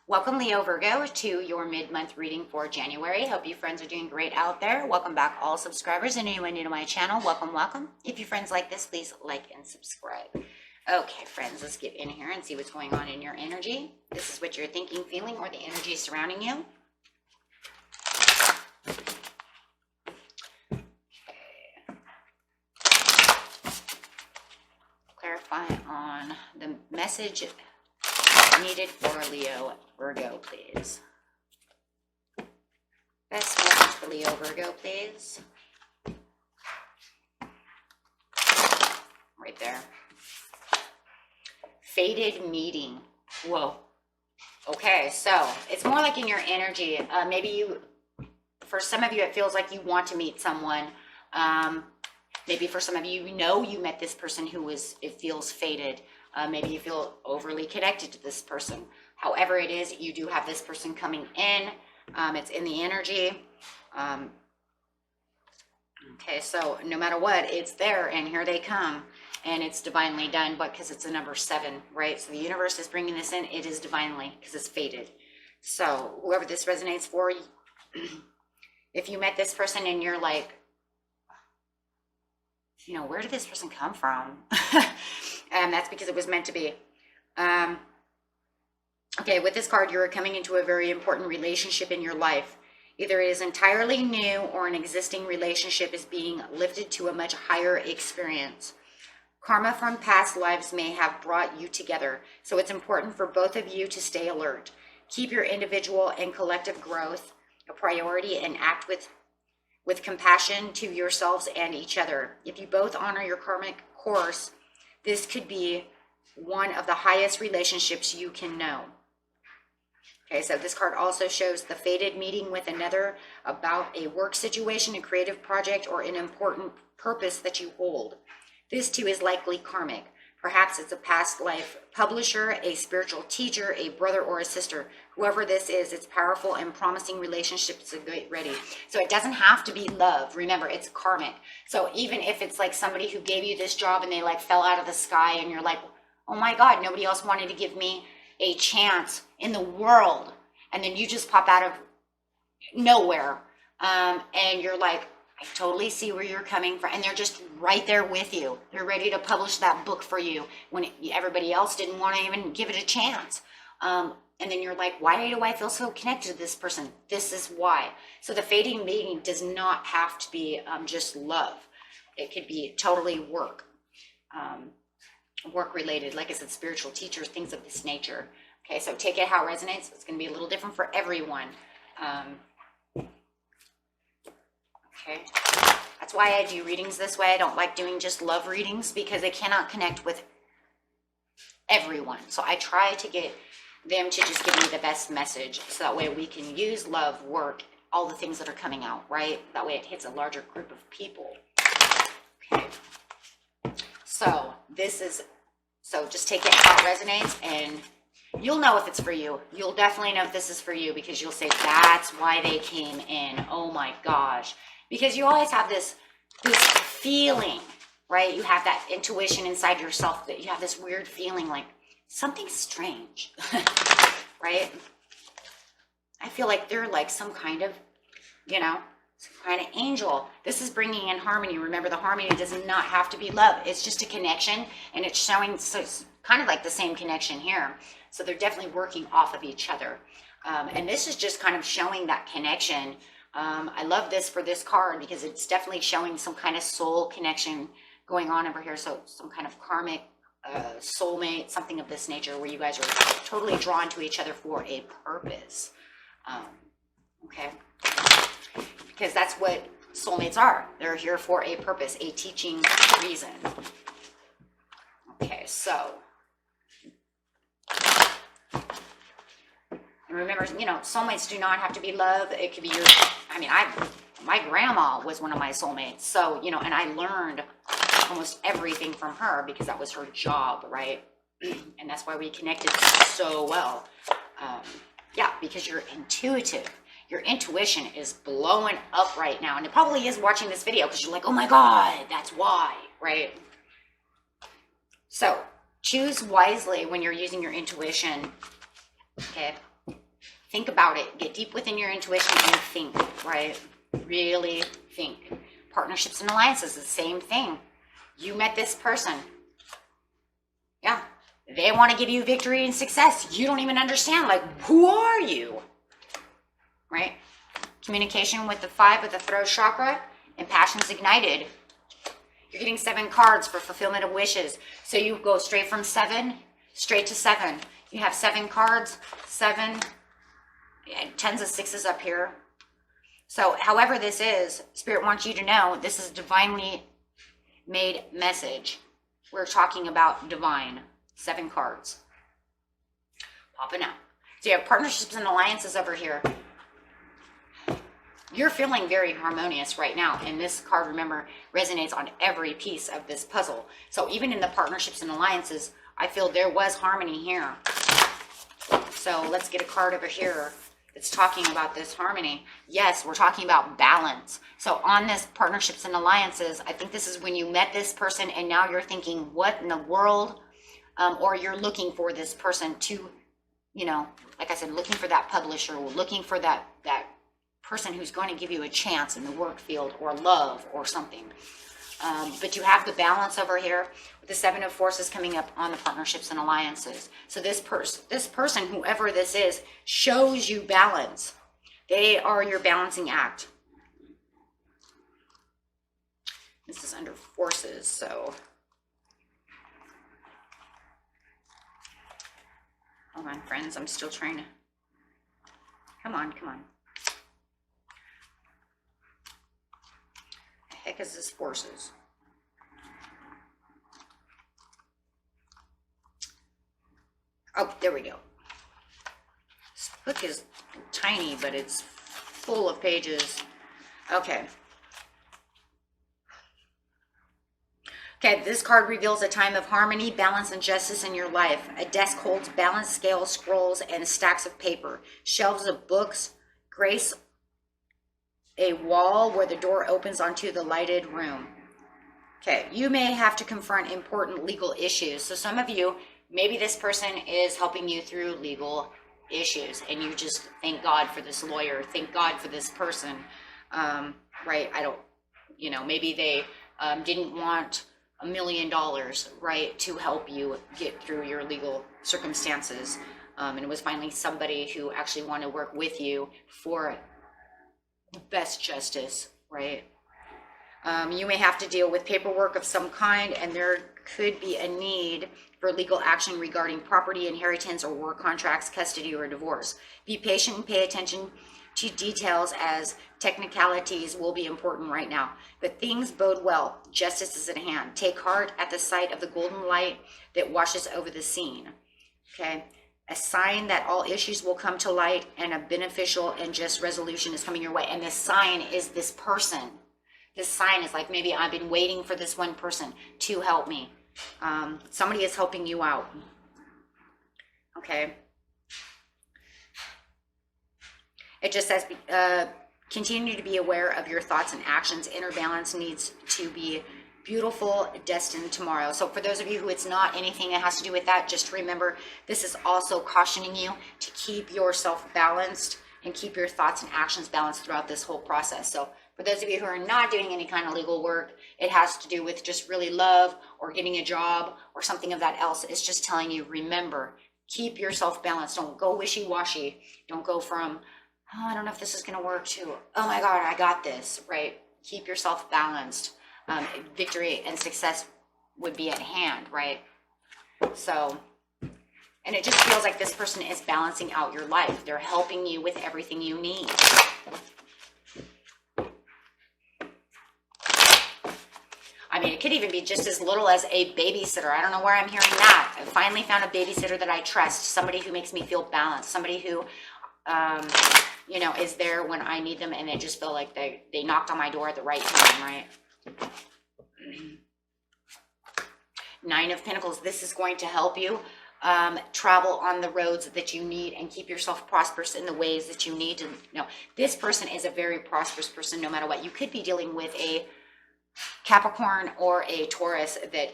Welcome, Leo Virgo, to your mid-month reading for January. Hope you friends are doing great out there. Welcome back, all subscribers, and anyone new to my channel. Welcome, welcome. If you friends like this, please like and subscribe. Okay, friends, let's get in here and see what's going on in your energy. This is what you're thinking, feeling, or the energy surrounding you. Okay. Clarify on the message needed for Leo Virgo, please. Best message for Leo Virgo, please. Right there. Fated meeting. Whoa. Okay, so it's more like in your energy. Maybe you, for some of you, it feels like you want to meet someone. Maybe for some of you, you met this person who it feels fated. Maybe you feel overly connected to this person. However it is, you do have this person coming in. It's in the energy. Okay, so no matter what, it's there, and here they come. And it's divinely done, but because it's a number 7, right? So the universe is bringing this in. It is divinely, because it's fated. So whoever this resonates for, if you met this person and you're like, where did this person come from? That's because it was meant to be. Okay, with this card, you're coming into a very important relationship in your life. Either it is entirely new or an existing relationship is being lifted to a much higher experience. Karma from past lives may have brought you together, so it's important for both of you to stay alert. Keep your individual and collective growth a priority and act with compassion to yourselves and each other. If you both honor your karmic course, this could be one of the highest relationships you can know. Okay, so this card also shows the fated meeting with another about a work situation, a creative project, or an important purpose that you hold. This too is likely karmic. Perhaps it's a past life publisher, a spiritual teacher, a brother or a sister. Whoever this is, it's powerful and promising relationships to get ready. So it doesn't have to be love. Remember, it's karmic. So even if it's like somebody who gave you this job and they like fell out of the sky and you're like, oh my God, nobody else wanted to give me a chance in the world. And then you just pop out of nowhere. And you're like, I totally see where you're coming from. And they're just right there with you. They're ready to publish that book for you when everybody else didn't want to even give it a chance. And then you're like, why do I feel so connected to this person? This is why. So the fating meeting does not have to be just love. It could be totally work related. Like I said, spiritual teachers, things of this nature. Okay, so take it how it resonates. It's going to be a little different for everyone. Okay, that's why I do readings this way. I don't like doing just love readings because they cannot connect with everyone. So I try to get them to just give me the best message so that way we can use love, work, all the things that are coming out, right? That way it hits a larger group of people. Okay, so just take it how it resonates, and you'll know if it's for you. You'll definitely know if this is for you because you'll say, that's why they came in. Oh my gosh. Because you always have this feeling, right? You have that intuition inside yourself that you have this weird feeling like something's strange, right? I feel like they're like some kind of, some kind of angel. This is bringing in harmony. Remember, the harmony does not have to be love. It's just a connection, and it's showing, so it's kind of like the same connection here. So they're definitely working off of each other. And this is just kind of showing that connection. I love this for this card because it's definitely showing some kind of soul connection going on over here. So some kind of karmic soulmate, something of this nature where you guys are totally drawn to each other for a purpose. Okay. Because that's what soulmates are. They're here for a purpose, a teaching reason. Okay, so. And remember, soulmates do not have to be love. It could be my grandma was one of my soulmates. So, and I learned almost everything from her because that was her job, right? And that's why we connected so well. Yeah, because you're intuitive. Your intuition is blowing up right now. And it probably is watching this video because you're like, oh my God, that's why, right? So choose wisely when you're using your intuition, okay? Think about it. Get deep within your intuition and think, right? Really think. Partnerships and alliances, the same thing. You met this person. Yeah. They want to give you victory and success. You don't even understand, like, who are you? Right? Communication with the 5 with the throat chakra and passions ignited. You're getting 7 cards for fulfillment of wishes. So you go straight from 7, straight to 7. You have 7 cards, 7, tens of 6s up here. So however this is, Spirit wants you to know this is divinely made message. We're talking about divine. 7 cards. Popping out. So you have partnerships and alliances over here. You're feeling very harmonious right now. And this card, remember, resonates on every piece of this puzzle. So even in the partnerships and alliances, I feel there was harmony here. So let's get a card over here that's talking about this harmony. Yes, we're talking about balance. So on this partnerships and alliances, I think this is when you met this person and now you're thinking, what in the world? Or you're looking for this person to, you know, like I said, looking for that publisher, or looking for that person who's going to give you a chance in the work field or love or something. But you have the balance over here with the 7 of Forces coming up on the partnerships and alliances. So this person, whoever this is, shows you balance. They are your balancing act. This is under Forces, so... Hold on, friends. I'm still trying to... Come on, come on. The heck is this Forces? Oh, there we go. This book is tiny, but it's full of pages. Okay. Okay, this card reveals a time of harmony, balance, and justice in your life. A desk holds balanced scales, scrolls, and stacks of paper. Shelves of books grace a wall where the door opens onto the lighted room. Okay, you may have to confront important legal issues. So some of you, maybe this person is helping you through legal issues, and you just thank God for this lawyer, thank God for this person, right? I don't, you know, maybe they didn't want $1 million, right, to help you get through your legal circumstances. And it was finally somebody who actually wanted to work with you for best justice, right? You may have to deal with paperwork of some kind, and there could be a need for legal action regarding property, inheritance, or work contracts, custody, or divorce. Be patient and pay attention to details, as technicalities will be important right now. But things bode well. Justice is at hand. Take heart at the sight of the golden light that washes over the scene. Okay? A sign that all issues will come to light and a beneficial and just resolution is coming your way. And this sign is this person. This sign is like, maybe I've been waiting for this one person to help me. Somebody is helping you out. Okay? It just says, continue to be aware of your thoughts and actions. Inner balance needs to be beautiful, destined tomorrow. So for those of you who it's not anything that has to do with that, just remember, this is also cautioning you to keep yourself balanced and keep your thoughts and actions balanced throughout this whole process. So for those of you who are not doing any kind of legal work, it has to do with just really love or getting a job or something of that else. It's just telling you, remember, keep yourself balanced. Don't go wishy-washy. Don't go from, oh, I don't know if this is going to work, to, oh my God, I got this, right? Keep yourself balanced. Victory and success would be at hand, right? So, and it just feels like this person is balancing out your life. They're helping you with everything you need. I mean, it could even be just as little as a babysitter. I don't know where I'm hearing that. I finally found a babysitter that I trust, somebody who makes me feel balanced, somebody who, you know, is there when I need them, and they just feel like they knocked on my door at the right time, right? 9 of Pentacles, this is going to help you travel on the roads that you need and keep yourself prosperous in the ways that you need to. No, this person is a very prosperous person no matter what. You could be dealing with a Capricorn or a Taurus that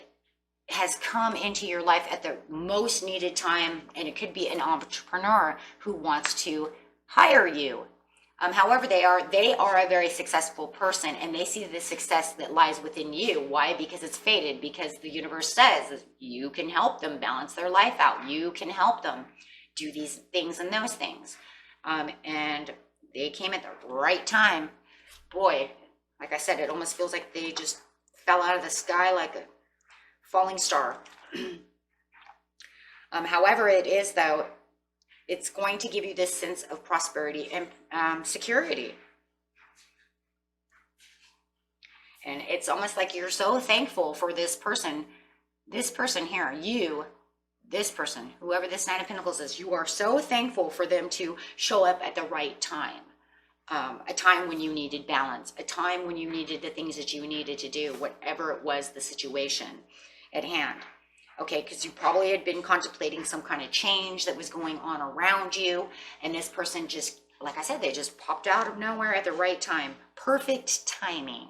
has come into your life at the most needed time, and it could be an entrepreneur who wants to hire you. However, they are a very successful person, and they see the success that lies within you. Why? Because it's fated, because the universe says you can help them balance their life out. You can help them do these things and those things. And they came at the right time. Boy, like I said, it almost feels like they just fell out of the sky like a falling star. However it is, though, it's going to give you this sense of prosperity and security. And it's almost like you're so thankful for this person here, this person, whoever this Nine of Pentacles is, you are so thankful for them to show up at the right time. A time when you needed balance, a time when you needed the things that you needed to do, whatever it was the situation at hand. Okay, because you probably had been contemplating some kind of change that was going on around you, and this person just, like I said, they just popped out of nowhere at the right time. Perfect timing.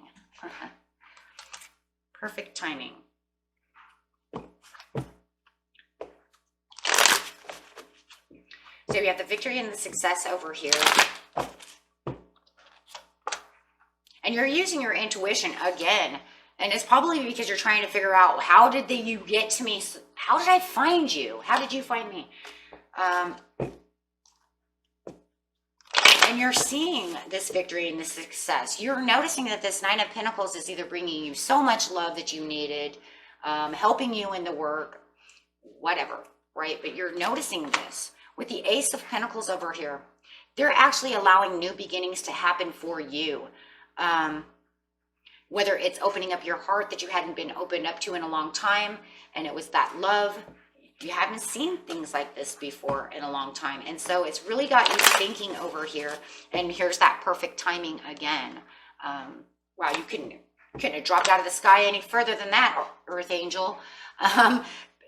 Perfect timing. So we have the victory and the success over here. And you're using your intuition again. And it's probably because you're trying to figure out, how did you get to me? How did I find you? How did you find me? And you're seeing this victory and this success. You're noticing that this Nine of Pentacles is either bringing you so much love that you needed, helping you in the work, whatever, right? But you're noticing this. With the Ace of Pentacles over here, they're actually allowing new beginnings to happen for you. Whether it's opening up your heart that you hadn't been opened up to in a long time, and it was that love. You haven't seen things like this before in a long time. And so it's really got you thinking over here. And here's that perfect timing again. Wow, you couldn't have dropped out of the sky any further than that, Earth Angel.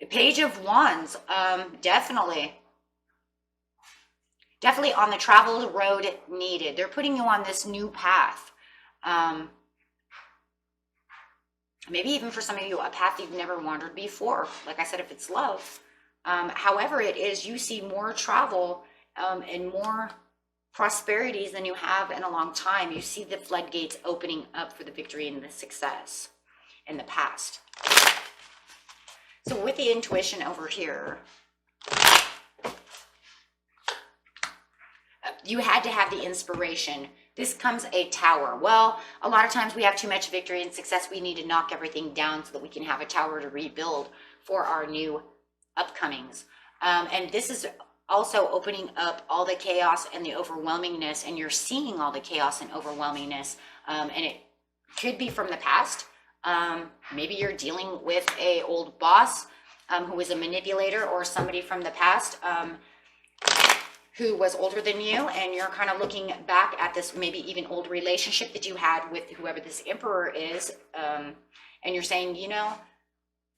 Page of Wands, definitely on the traveled road needed. They're putting you on this new path. Maybe even for some of you, a path you've never wandered before. Like I said, if it's love. However it is, you see more travel and more prosperities than you have in a long time. You see the floodgates opening up for the victory and the success in the past. So with the intuition over here, you had to have the inspiration. This comes a tower. Well, a lot of times we have too much victory and success. We need to knock everything down so that we can have a tower to rebuild for our new upcomings. And this is also opening up all the chaos and the overwhelmingness, and you're seeing all the chaos and overwhelmingness. And it could be from the past. Maybe you're dealing with a old boss who was a manipulator, or somebody from the past who was older than you, and you're kind of looking back at this maybe even old relationship that you had with whoever this emperor is, and you're saying, you know,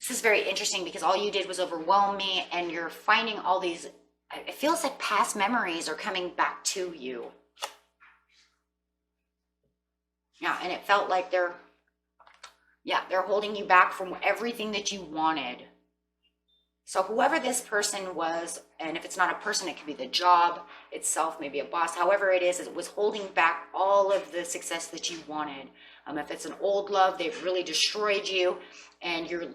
this is very interesting because all you did was overwhelm me, and you're finding all these, it feels like past memories are coming back to you. Yeah, and it felt like they're holding you back from everything that you wanted. So whoever this person was, and if it's not a person, it could be the job itself, maybe a boss, however it is, it was holding back all of the success that you wanted. If it's an old love, they've really destroyed you, and you're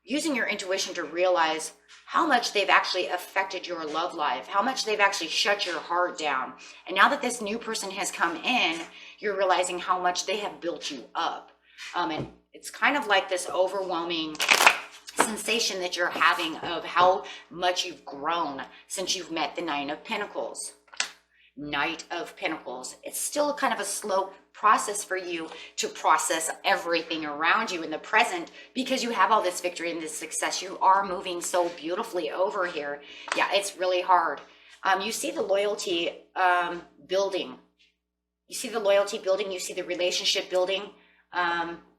using your intuition to realize how much they've actually affected your love life, how much they've actually shut your heart down. And now that this new person has come in, you're realizing how much they have built you up. And it's kind of like this overwhelming sensation that you're having of how much you've grown since you've met the Nine of Pentacles. Knight of Pentacles. It's still kind of a slow process for you to process everything around you in the present, because you have all this victory and this success. You are moving so beautifully over here. Yeah, it's really hard. You see the loyalty building. You see the loyalty building. You see the relationship building.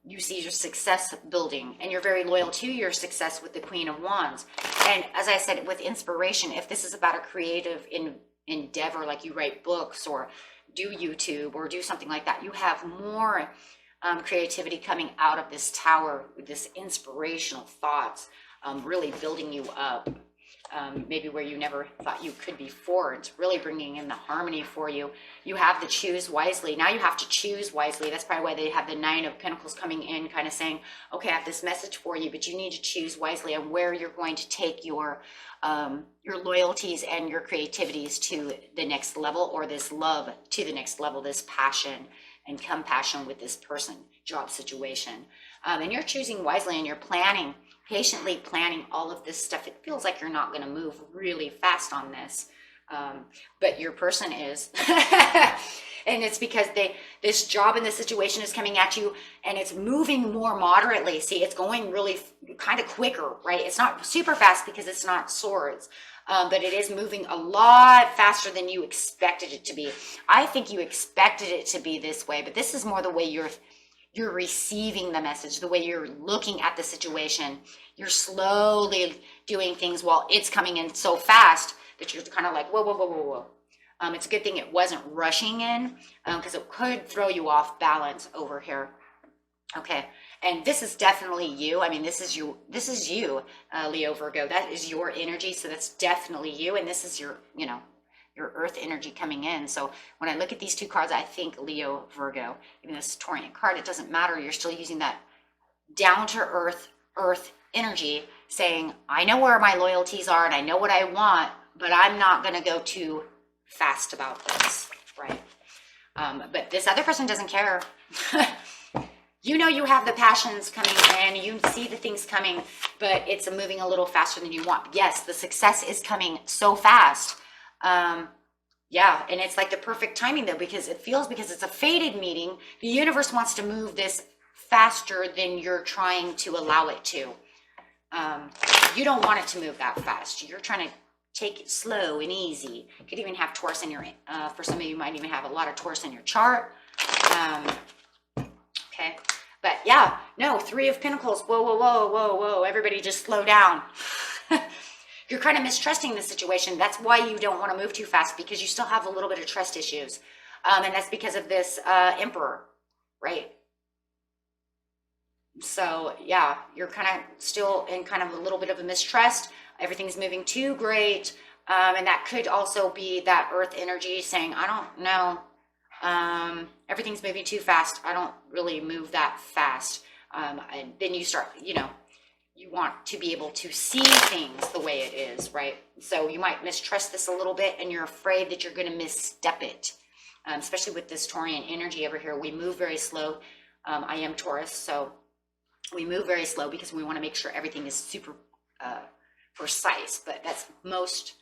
You see your success building, and you're very loyal to your success with the Queen of Wands. And as I said, with inspiration, if this is about a creative endeavor, like you write books or do YouTube or do something like that, you have more creativity coming out of this tower with this inspirational thoughts, really building you up. maybe where you never thought you could before. It's really bringing in the harmony for you. You have the choose wisely. Now you have to choose wisely. That's probably why they have the Nine of Pentacles coming in, kind of saying, okay, I have this message for you, but you need to choose wisely on where you're going to take your loyalties and your creativities to the next level, or this love to the next level, this passion and compassion with this person, job situation. And you're choosing wisely, and you're planning, patiently planning all of this stuff. It feels like you're not going to move really fast on this, but your person is. And it's because this job and this situation is coming at you, and it's moving more moderately. See, it's going really kind of quicker, right? It's not super fast because it's not swords, but it is moving a lot faster than you expected it to be. I think you expected it to be this way, but this is more the way you're receiving the message, the way you're looking at the situation. You're slowly doing things while it's coming in so fast that you're kind of like, whoa, whoa, whoa, whoa, whoa. It's a good thing it wasn't rushing in, because it could throw you off balance over here. Okay, and this is definitely you. I mean, this is you, Leo, Virgo. That is your energy, so that's definitely you, and this is your, your earth energy coming in. So when I look at these two cards, I think Leo, Virgo. Even this Taurian card, it doesn't matter. You're still using that down to earth energy, saying, I know where my loyalties are and I know what I want, but I'm not going to go too fast about this, right? But this other person doesn't care. You have the passions coming in, you see the things coming, but it's moving a little faster than you want. Yes, the success is coming so fast. Yeah, and it's like the perfect timing though, because it's a fated meeting, the universe wants to move this faster than you're trying to allow it to. You don't want it to move that fast. You're trying to take it slow and easy. You could even have Taurus in your, for some of you might even have a lot of Taurus in your chart. Okay, but yeah, no, Three of Pentacles. Whoa, whoa, whoa, whoa, whoa. Everybody just slow down. You're kind of mistrusting the situation. That's why you don't want to move too fast, because you still have a little bit of trust issues. And that's because of this Emperor, right? So yeah, you're kind of still in kind of a little bit of a mistrust. Everything's moving too great. And that could also be that earth energy saying, I don't know, everything's moving too fast. I don't really move that fast. And then you start, you want to be able to see things the way it is, right? So you might mistrust this a little bit, and you're afraid that you're going to misstep it, especially with this Taurian energy over here. We move very slow. I am Taurus, so we move very slow because we want to make sure everything is super precise, but that's most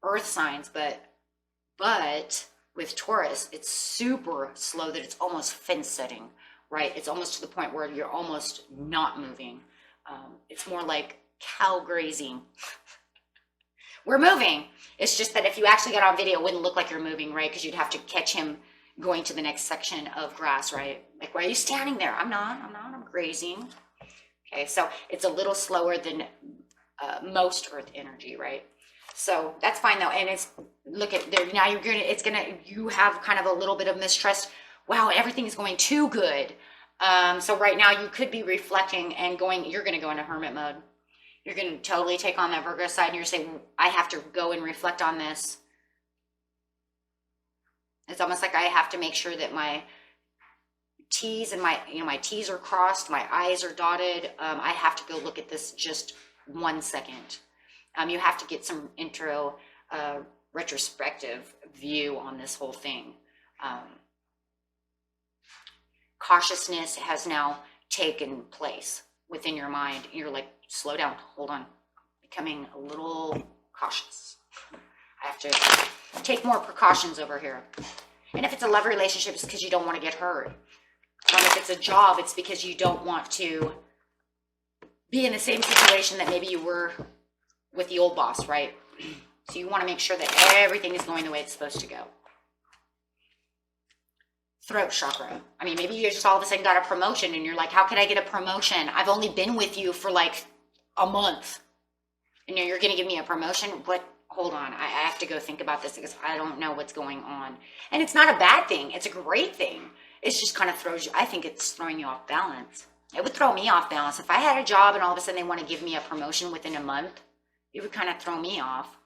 earth signs, but with Taurus, it's super slow that it's almost fence setting, right? It's almost to the point where you're almost not moving. It's more like cow grazing. We're moving. It's just that if you actually got on video, it wouldn't look like you're moving, right? Because you'd have to catch him going to the next section of grass, right? Like, why are you standing there? I'm grazing. Okay, so it's a little slower than most earth energy, right? So that's fine though. And it's, look at there, now you have kind of a little bit of mistrust. Wow, everything's going too good. So right now you could be reflecting and you're going to go into hermit mode. You're going to totally take on that Virgo side, and you're saying, I have to go and reflect on this. It's almost like I have to make sure that my T's and my T's are crossed, my I's are dotted. I have to go look at this just 1 second. You have to get some retrospective view on this whole thing. Cautiousness has now taken place within your mind. You're like, slow down, hold on, becoming a little cautious. I have to take more precautions over here. And if it's a love relationship, it's because you don't want to get hurt. If it's a job, it's because you don't want to be in the same situation that maybe you were with the old boss, right? So you want to make sure that everything is going the way it's supposed to go. Throat chakra. I mean, maybe you just all of a sudden got a promotion and you're like, how can I get a promotion? I've only been with you for like a month. And you're going to give me a promotion? What? Hold on. I have to go think about this because I don't know what's going on. And it's not a bad thing. It's a great thing. It's just kind of throws you, I think it's throwing you off balance. It would throw me off balance. If I had a job and all of a sudden they want to give me a promotion within a month, it would kind of throw me off.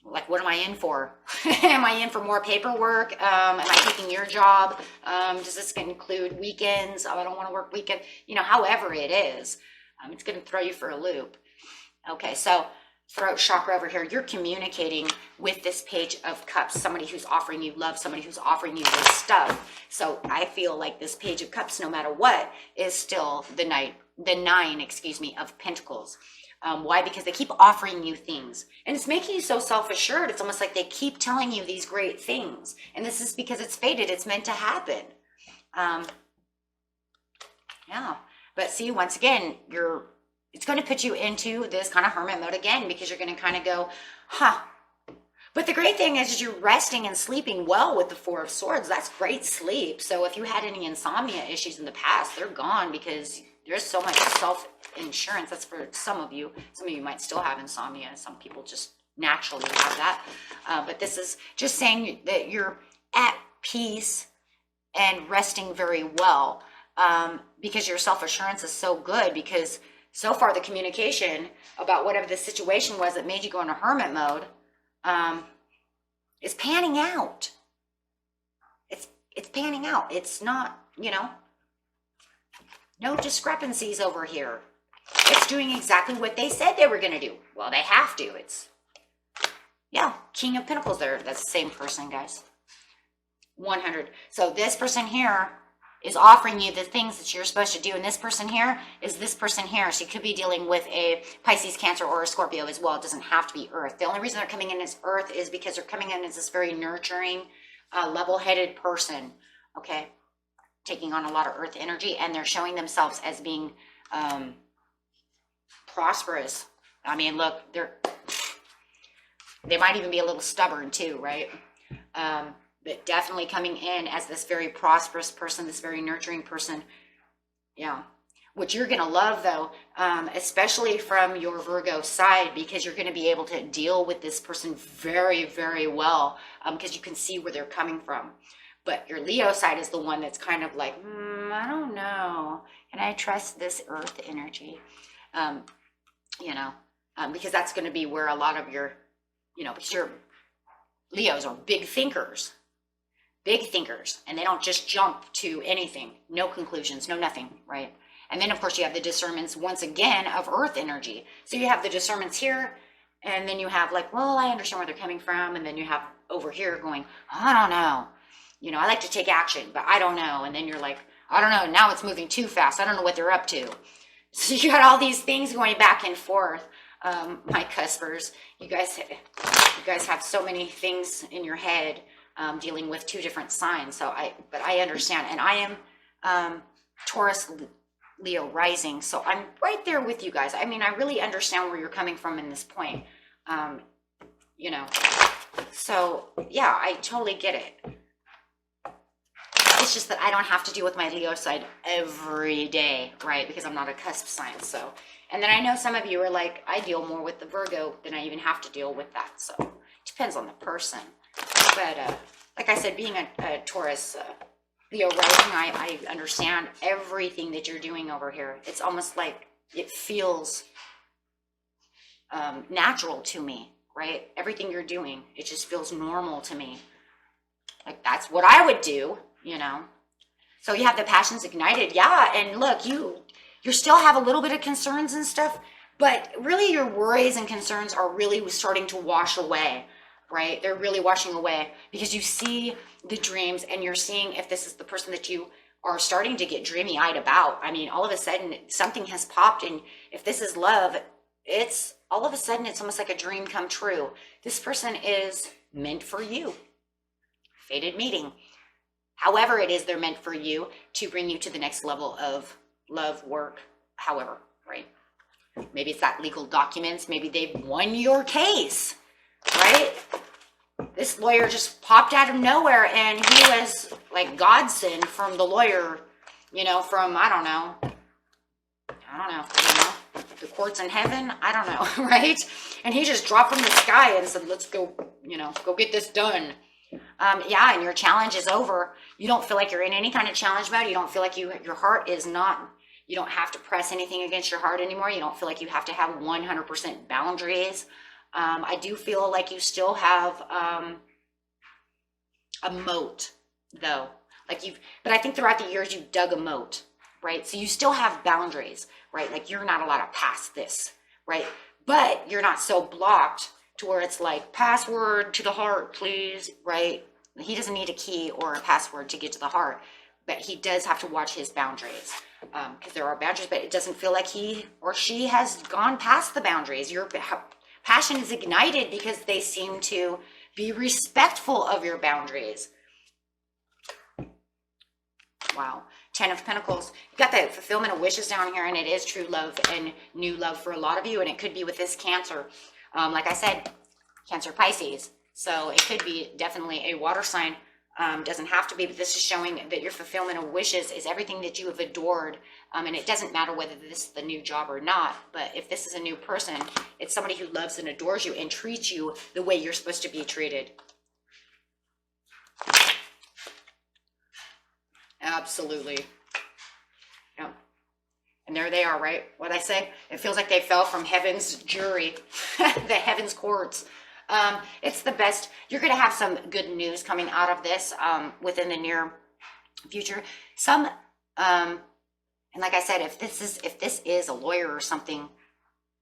Like, what am I in for? Am I in for more paperwork? Am I taking your job? Does this include weekends? Oh, I don't want to work weekend. You know, however it is, it's going to throw you for a loop. Okay, so throat chakra over here, you're communicating with this Page of Cups, somebody who's offering you love, somebody who's offering you this stuff. So I feel like this Page of Cups, no matter what, is still the nine, of Pentacles. Why? Because they keep offering you things, and it's making you so self-assured. It's almost like they keep telling you these great things, and this is because it's fated. It's meant to happen. Yeah, but see, once again, it's going to put you into this kind of hermit mode again, because you're going to kind of go, huh. But the great thing is you're resting and sleeping well with the Four of Swords. That's great sleep. So if you had any insomnia issues in the past, they're gone, because there's so much self-insurance. That's for some of you. Some of you might still have insomnia. Some people just naturally have that. But this is just saying that you're at peace and resting very well, because your self-assurance is so good, because so far the communication about whatever the situation was that made you go into hermit mode is panning out. It's panning out. It's not, no discrepancies over here. It's doing exactly what they said they were going to do. Well, they have to. Yeah, King of Pentacles there. That's the same person, guys. 100. So this person here is offering you the things that you're supposed to do. And this person here is this person here. So you could be dealing with a Pisces, Cancer, or a Scorpio as well. It doesn't have to be Earth. The only reason they're coming in as Earth is because they're coming in as this very nurturing, level-headed person. Okay? Taking on a lot of Earth energy. And they're showing themselves as being prosperous. I mean, look, they might even be a little stubborn too, right? But definitely coming in as this very prosperous person, this very nurturing person. Yeah. What you're going to love, though, especially from your Virgo side, because you're going to be able to deal with this person very, very well, because you can see where they're coming from. But your Leo side is the one that's kind of like, I don't know. Can I trust this Earth energy? Because that's going to be where a lot of your, because your Leos are big thinkers, and they don't just jump to anything, no conclusions, no nothing, right? And then, of course, you have the discernments, once again, of Earth energy. So you have the discernments here, and then you have like, well, I understand where they're coming from, and then you have over here going, I don't know. I like to take action, but I don't know. And then you're like, I don't know, now it's moving too fast. I don't know what they're up to. So you got all these things going back and forth. My cuspers, you guys have so many things in your head, dealing with two different signs. But I understand, and I am Taurus, Leo rising, so I'm right there with you guys. I mean, I really understand where you're coming from in this point. So yeah, I totally get it. It's just that I don't have to deal with my Leo side every day, right? Because I'm not a cusp sign. So, and then I know some of you are like, I deal more with the Virgo than I even have to deal with that. So it depends on the person. But like I said, being a Taurus, Leo rising, I understand everything that you're doing over here. It's almost like it feels natural to me, right? Everything you're doing, it just feels normal to me. Like that's what I would do. So you have the passions ignited. Yeah. And look, you still have a little bit of concerns and stuff, but really your worries and concerns are really starting to wash away, right? They're really washing away because you see the dreams and you're seeing if this is the person that you are starting to get dreamy-eyed about. I mean, all of a sudden something has popped, and if this is love, it's all of a sudden it's almost like a dream come true. This person is meant for you. Fated meeting. However it is, they're meant for you to bring you to the next level of love, work, however, right? Maybe it's that legal documents. Maybe they've won your case, right? This lawyer just popped out of nowhere, and he was like godsend from the lawyer, from, I don't know, the courts in heaven, I don't know, right? And he just dropped from the sky and said, let's go, go get this done. Yeah, and your challenge is over. You don't feel like you're in any kind of challenge mode. You don't feel like your heart is not, You don't have to press anything against your heart anymore. You don't feel like you have to have 100% boundaries. I do feel like you still have a moat, though. But I think throughout the years you've dug a moat, right? So you still have boundaries, right? Like you're not allowed to pass this, right? But you're not so blocked to where it's like, password to the heart, please, right? He doesn't need a key or a password to get to the heart, but he does have to watch his boundaries, because there are boundaries, but it doesn't feel like he or she has gone past the boundaries. Your passion is ignited because they seem to be respectful of your boundaries. Wow. 10 of Pentacles. You got the fulfillment of wishes down here, and it is true love and new love for a lot of you, and it could be with this Cancer. Like I said, Cancer, Pisces. So it could be definitely a water sign. Doesn't have to be, but this is showing that your fulfillment of wishes is everything that you have adored. And it doesn't matter whether this is the new job or not, but if this is a new person, it's somebody who loves and adores you and treats you the way you're supposed to be treated. Absolutely. Yeah. And there they are, right? What I say? It feels like they fell from heaven's jury, the heaven's courts. It's the best. You're going to have some good news coming out of this within the near future. And like I said, if this is a lawyer or something,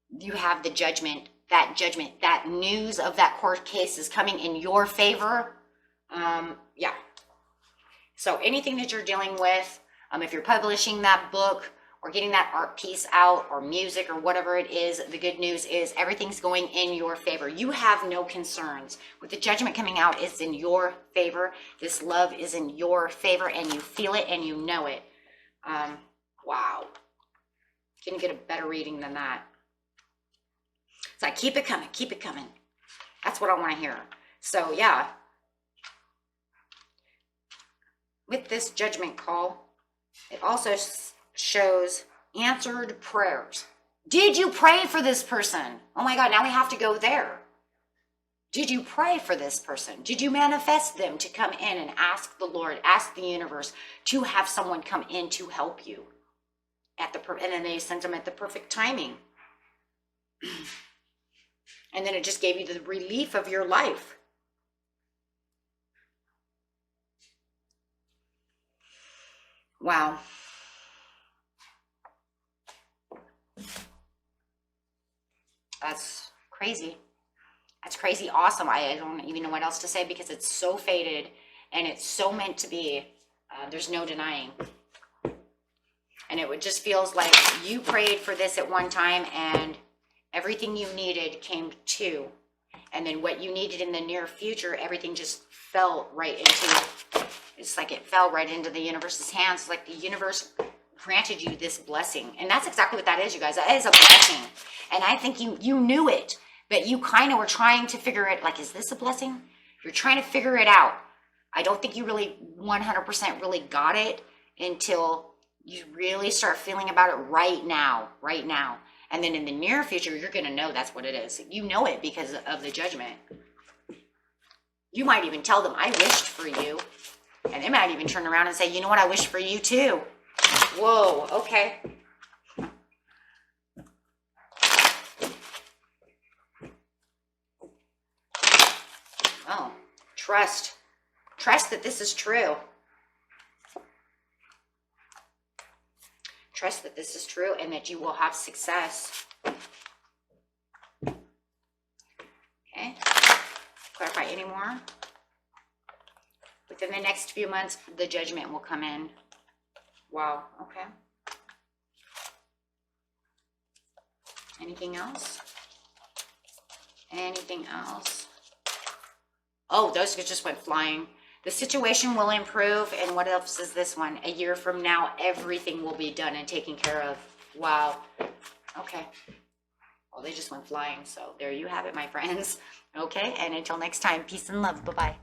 you have the judgment, that news of that court case is coming in your favor. Yeah. So anything that you're dealing with, if you're publishing that book or getting that art piece out or music or whatever it is, the good news is everything's going in your favor. You have no concerns. With the judgment coming out, it's in your favor. This love is in your favor, and you feel it and you know it. Wow. Couldn't get a better reading than that. So keep it coming, keep it coming. That's what I want to hear. So yeah. With this judgment call, it also shows answered prayers. Did you pray for this person? Oh my God, now we have to go there. Did you pray for this person? Did you manifest them to come in and ask the Lord, ask the universe to have someone come in to help you? And then they sent them at the perfect timing. And then it just gave you the relief of your life. Wow. That's crazy. That's crazy awesome. I don't even know what else to say because it's so fated and it's so meant to be. There's no denying. And it just feels like you prayed for this at one time and everything you needed came to. And then what you needed in the near future, everything just fell right into, it's like it fell right into the universe's hands. Like the universe granted you this blessing. And that's exactly what that is, you guys. That is a blessing. And I think you knew it, but you kind of were trying to figure it, like, is this a blessing? You're trying to figure it out. I don't think you really 100% really got it until you really start feeling about it right now. And then in the near future, you're going to know that's what it is. You know it because of the judgment. You might even tell them, I wished for you. And they might even turn around and say, you know what, I wish for you too. Whoa, okay. Oh, trust. Trust that this is true. Trust that this is true and that you will have success. Okay. Clarify any more? Within the next few months, the judgment will come in. Wow. Okay. Anything else? Anything else? Oh, those just went flying. The situation will improve. And what else is this one? A year from now, everything will be done and taken care of. Wow. Okay. Well, they just went flying. So there you have it, my friends. Okay. And until next time, peace and love. Bye-bye.